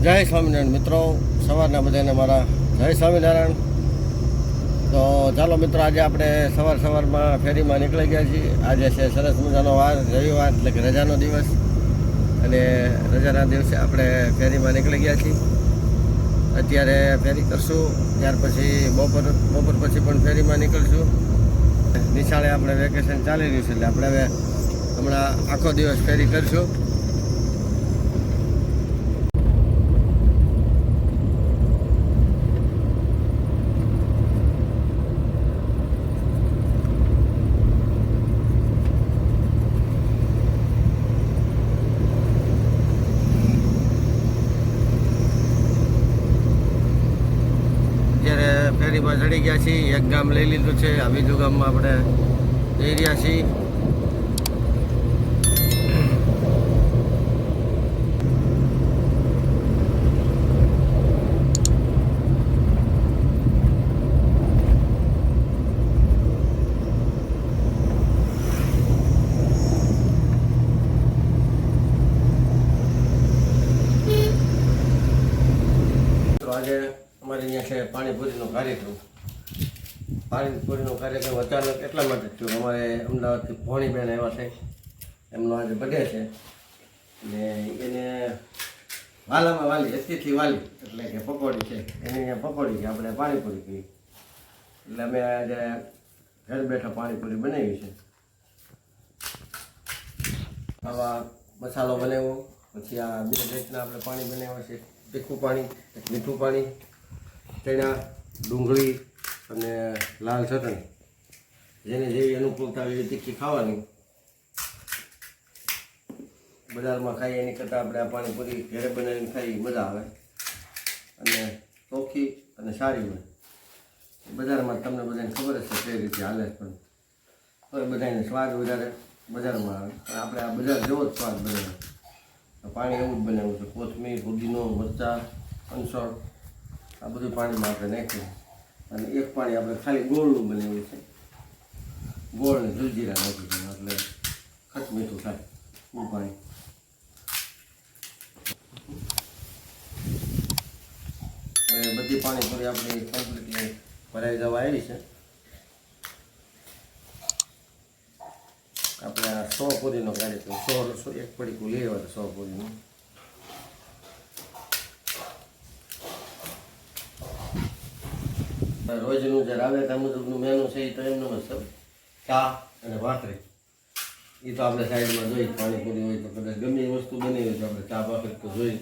જય સ્વામિનારાયણ મિત્રો, સવારના બધાને મારા જય સ્વામિનારાયણ. તો ચાલો મિત્રો, આજે આપણે સવારમાં ફેરીમાં નીકળી ગયા છીએ. આજે છે સરસ મજાનો વાર, રવિવાર એટલે કે રજાનો દિવસ, અને રજાના દિવસે આપણે ફેરીમાં નીકળી ગયા છીએ. અત્યારે ફેરી કરશું, ત્યાર પછી બપોર પછી પણ ફેરીમાં નીકળશું. નિશાળે આપણે વેકેશન ચાલી રહ્યું છે એટલે આપણે હવે હમણાં આખો દિવસ ફેરી કરશું. ફેરીમાં ચડી ગયા છીએ, એક ગામ લઈ લીધું છે, આ બીજું ગામમાં આપણે જઈ રહ્યા છીએ. આજે અમારે અહીંયા છે પાણીપુરીનો કાર્યક્રમ. પાણીપુરીનો કાર્યક્રમ અચાનક એટલા માટે થયો, અમારે અમદાવાદથી ભોણીબેન આવ્યા છે, એમનો આજે બર્થડે છે, ને એને વાલામાં વાલી, અતિથિ વાલી એટલે કે પકોડી છે, એને અહીંયા પકોડી છે, આપણે પાણીપુરી કરી. એટલે અમે આજે ઘર બેઠા પાણીપુરી બનાવી છે. આવા મસાલો બનાવ્યો, પછી આ બે રીતના આપણે પાણી બનાવ્યા છે, તીખું પાણી, મીઠું પાણી, ચણા, ડુંગળી અને લાલ ચટણી. જેને જેવી અનુકૂળતા એવી તીખી ખાવાની. બજારમાં ખાઈએ એની કરતાં આપણે આ પાણીપુરી ઘરે બનાવીને ખાઈ મજા આવે, અને ચોખ્ખી અને સારી હોય. બજારમાં તમને બધાને ખબર જ છે કઈ રીતે હાલે, પણ તો એ બધાને સ્વાદ વધારે બજારમાં આવે, પણ આપણે આ બજાર જેવો જ સ્વાદ બનાવે. પાણી એવું જ બનાવ્યું છે, કોથમીર, પુદીનો, મરચાં, કંસળ, આ બધું પાણીમાં આપણે નાખ્યું. અને એક પાણી આપણે ખાલી ગોળનું બનાવ્યું છે, ગોળ ને જલજીરા નાખી છે, એટલે ખટ મીઠું થાય એવું પાણી. હવે બધી પાણીપુરી આપણી કમ્પ્લીટલી ભરાઈ જવા આવી છે. આપણે આ 100 પૂરીનો કાર્યક્રમ, 100 એક પડીકું લેવા 100 પૂરીનું. રોજનું જે રાવેતા મુજબનું મેનુ છે એ તો એમનું જ ચા અને ભાખરી. એ તો આપણે સાઈડમાં જોઈ, પાણીપુરી હોય તો કદાચ ગમે એ વસ્તુ બની હોય તો આપણે ચા ભાખરી તો જોઈ.